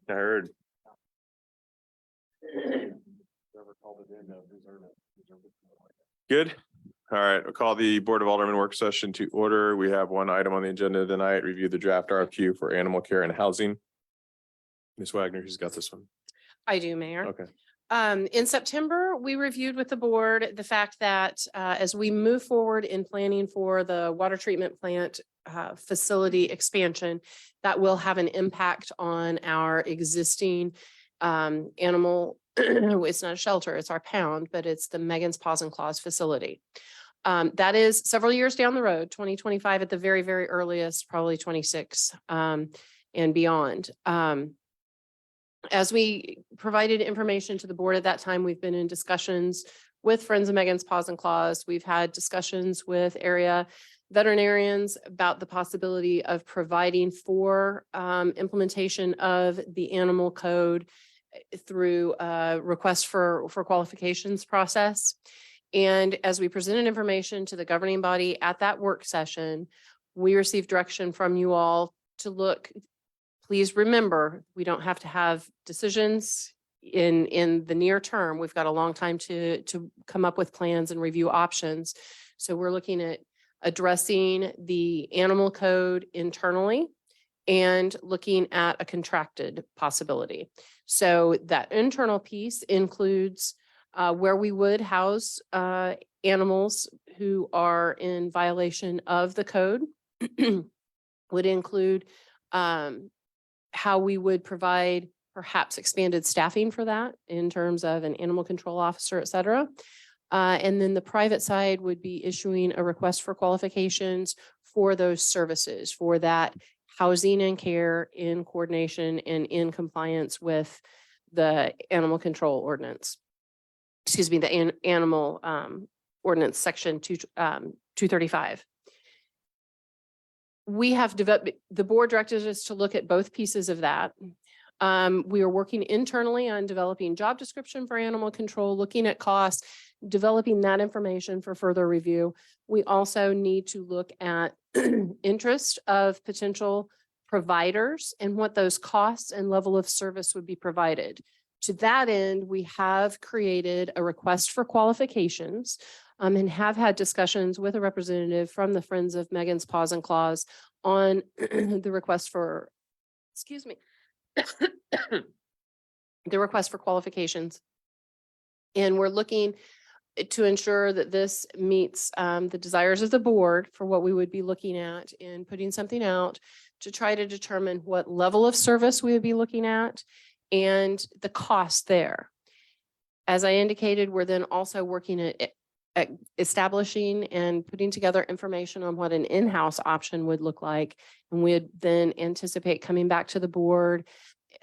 I heard. Good. All right, I'll call the Board of Aldermen work session to order. We have one item on the agenda tonight, review the draft RFQ for animal care and housing. Ms. Wagner, who's got this one? I do, Mayor. Okay. In September, we reviewed with the board the fact that as we move forward in planning for the water treatment plant facility expansion, that will have an impact on our existing animal. It's not a shelter, it's our pound, but it's the Megan's Paws and Claws facility. That is several years down the road, 2025 at the very, very earliest, probably 26 and beyond. As we provided information to the board at that time, we've been in discussions with Friends of Megan's Paws and Claws. We've had discussions with area veterinarians about the possibility of providing for implementation of the animal code through a request for qualifications process. And as we presented information to the governing body at that work session, we received direction from you all to look. Please remember, we don't have to have decisions in the near term. We've got a long time to come up with plans and review options. So we're looking at addressing the animal code internally and looking at a contracted possibility. So that internal piece includes where we would house animals who are in violation of the code. Would include how we would provide perhaps expanded staffing for that in terms of an animal control officer, et cetera. And then the private side would be issuing a request for qualifications for those services, for that housing and care in coordination and in compliance with the animal control ordinance. Excuse me, the animal ordinance section 235. We have developed, the board directed us to look at both pieces of that. We are working internally on developing job description for animal control, looking at costs, developing that information for further review. We also need to look at interest of potential providers and what those costs and level of service would be provided. To that end, we have created a request for qualifications and have had discussions with a representative from the Friends of Megan's Paws and Claws on the request for, excuse me, the request for qualifications. And we're looking to ensure that this meets the desires of the board for what we would be looking at in putting something out to try to determine what level of service we would be looking at and the cost there. As I indicated, we're then also working at establishing and putting together information on what an in-house option would look like. And we'd then anticipate coming back to the board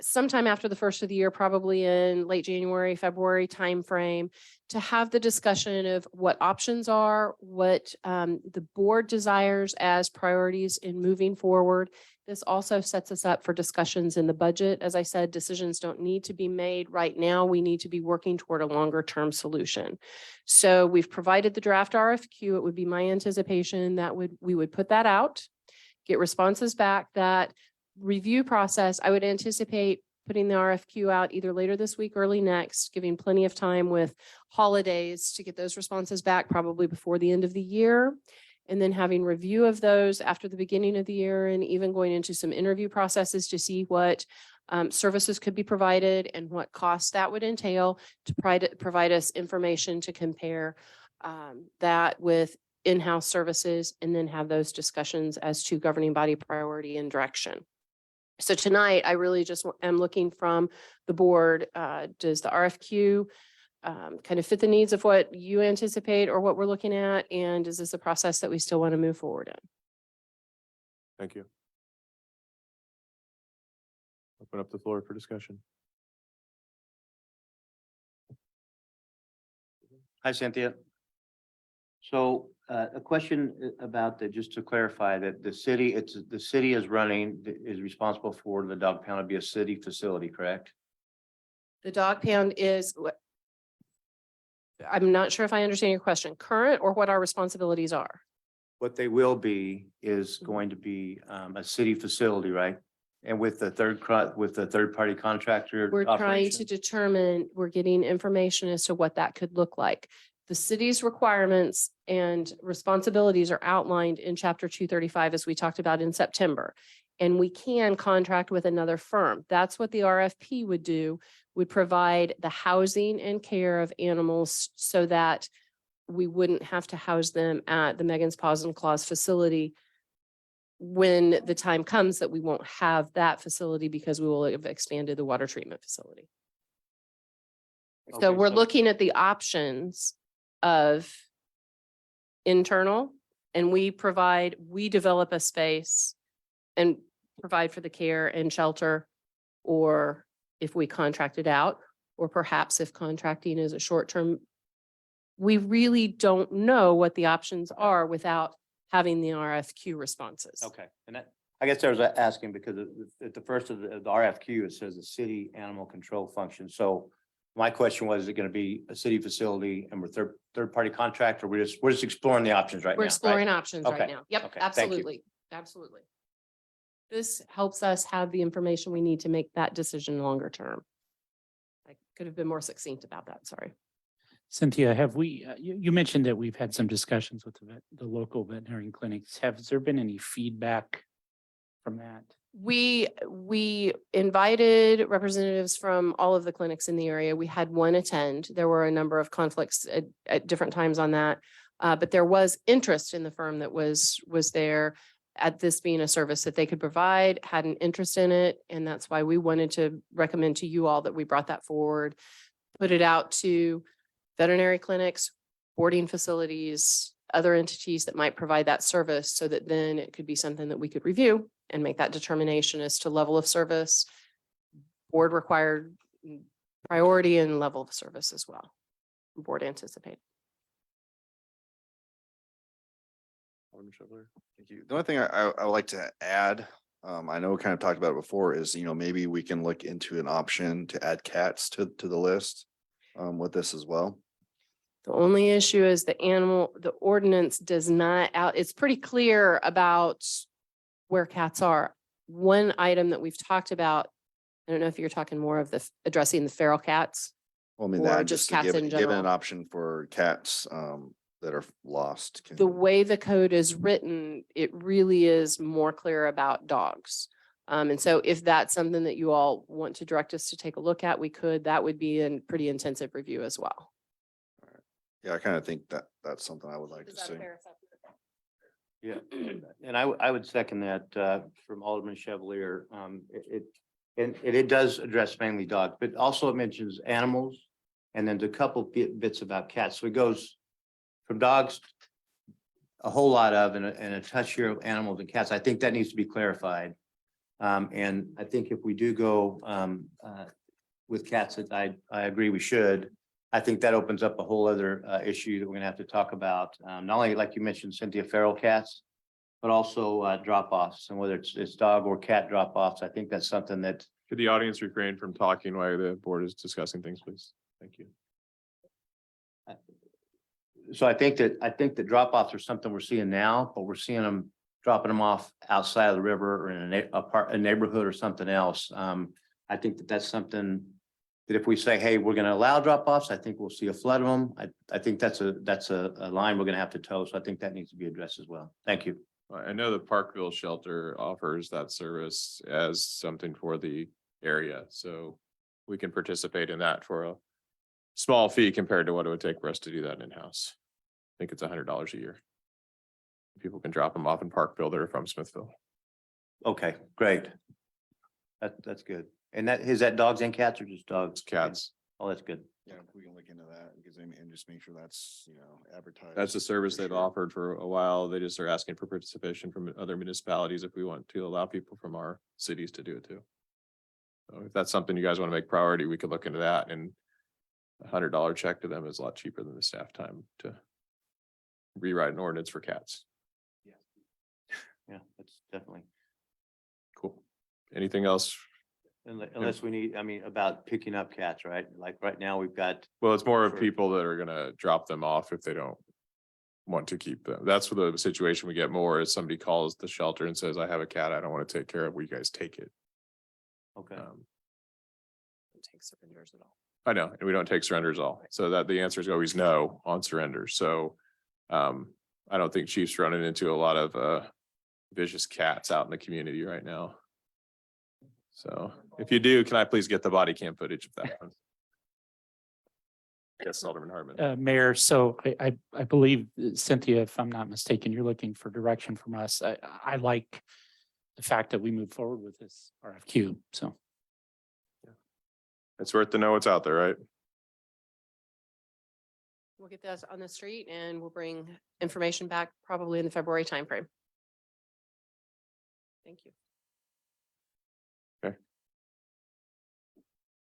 sometime after the first of the year, probably in late January, February timeframe, to have the discussion of what options are, what the board desires as priorities in moving forward. This also sets us up for discussions in the budget. As I said, decisions don't need to be made right now. We need to be working toward a longer term solution. So we've provided the draft RFQ. It would be my anticipation that we would put that out, get responses back. That review process, I would anticipate putting the RFQ out either later this week, early next, giving plenty of time with holidays to get those responses back, probably before the end of the year. And then having review of those after the beginning of the year, and even going into some interview processes to see what services could be provided and what costs that would entail to provide us information to compare that with in-house services, and then have those discussions as to governing body priority and direction. So tonight, I really just am looking from the board, does the RFQ kind of fit the needs of what you anticipate or what we're looking at? And is this a process that we still want to move forward in? Thank you. Open up the floor for discussion. Hi, Cynthia. So a question about that, just to clarify that the city is responsible for the dog pound to be a city facility, correct? The dog pound is what? I'm not sure if I understand your question. Current or what our responsibilities are? What they will be is going to be a city facility, right? And with the third party contractor. We're trying to operation? determine, we're getting information as to what that could look like. The city's requirements and responsibilities are outlined in chapter 235, as we talked about in September. And we can contract with another firm. That's what the RFP would do, would provide the housing and care of animals so that we wouldn't have to house them at the Megan's Paws and Claws facility when the time comes that we won't have that facility because we will have expanded the water treatment facility. So Okay, we're looking at the options of internal, and we develop a space and provide for the care and shelter, or if we contract it out, or perhaps if contracting is a short-term. We really don't know what the options are without having the RFQ responses. Okay, and that, I guess I was asking because at the first of the RFQ, it says the city animal control function. So my question was, is it going to be a city facility and we're third party contractor? We're just exploring the options right now. We're right? exploring options right Okay, now. Yep, okay, thank you. absolutely, absolutely. This helps us have the information we need to make that decision longer term. I could have been more succinct about that, sorry. Cynthia, have we, you mentioned that we've had some discussions with the local veterinary clinics. Has there been any feedback from that? We invited representatives from all of the clinics in the area. We had one attend. There were a number of conflicts at different times on that. But there was interest in the firm that was there at this being a service that they could provide, had an interest in it. And that's why we wanted to recommend to you all that we brought that forward, put it out to veterinary clinics, boarding facilities, other entities that might provide that service so that then it could be something that we could review and make that determination as to level of service, board required priority and level of service as well. Board anticipate. Alderman Scheffler? Thank you. The only thing I would like to add, I know we kind of talked about it before, is, maybe we can look into an option to add cats to the list with this as well. The only issue is the ordinance does not it's pretty clear about where cats are. One item that we've talked about, I don't know if you're talking more of addressing the feral cats. Well, I mean, Or that just just cats in given general. an option for cats that are lost. The way the code is written, it really is more clear about dogs. And so if that's something that you all want to direct us to take a look at, we could. That would be a pretty intensive review as well. Yeah, I kind of think that that's something I would like to see. Yeah, and I would second that from Alderman Chevalier. It does address mainly dogs, but also it mentions animals. And then a couple bits about cats. So it goes from dogs, a whole lot of, and a touch here of animals and cats. I think that needs to be clarified. And I think if we do go with cats, that I agree we should. I think that opens up a whole other issue that we're gonna have to talk about. Not only, like you mentioned, Cynthia, feral cats, but also drop-offs, and whether it's dog or cat drop-offs. I think that's something that. Could the audience refrain from talking while the board is discussing things, please? Thank you. So I think that drop-offs are something we're seeing now, but we're seeing them dropping them off outside of the river or in a neighborhood or something else. I think that that's something that if we say, hey, we're going to allow drop-offs, I think we'll see a flood of them. I think that's a line we're going to have to toe. So I think that needs to be addressed as well. Thank you. I know the Parkville shelter offers that service as something for the area, so we can participate in that for a small fee compared to what it would take for us to do that in-house. I think it's $100 a year. People can drop them off in Parkville that are from Smithville. Okay, great. That's good. And is that dogs and cats or just dogs? It's cats. Oh, that's good. Yeah, we can look into that because and just make sure that's, advertised. That's a service for they've sure. offered for a while. They just are asking for participation from other municipalities if we want to allow people from our cities to do it too. So if that's something you guys want to make priority, we could look into that, and $100 check to them is a lot cheaper than the staff time to rewrite an ordinance for cats. Yeah, that's definitely. Cool. Anything else? Unless we need, about picking up cats, right? Like right now we've got. Well, it's more of Sure. people that are gonna drop them off if they don't want to keep them. That's the situation we get more is somebody calls the shelter and says, I have a cat I don't want to take care of. Will you guys take it? Okay. Don't take surrenders at all. I know, and we don't take surrenders all, so that the answer is always no on surrender, so. I don't think Chief's running into a lot of vicious cats out in the community right now. So if you do, can I please get the body cam footage of that one? Yes, Alderman Hartman. Mayor, so I believe Cynthia, if I'm not mistaken, you're looking for direction from us. I like the fact that we move forward with this RFQ, so. It's worth to know what's out there, right? We'll get this on the street and we'll bring information back probably in the February timeframe. Thank you.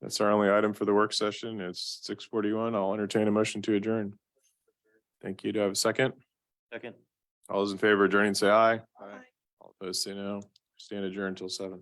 That's our only item for the work session. It's 6:41. I'll entertain a motion to adjourn. Thank you. Do I have a second? Second. All those in favor of adjourning, say aye. Aye. All opposed, say no. Stand adjourned until 7.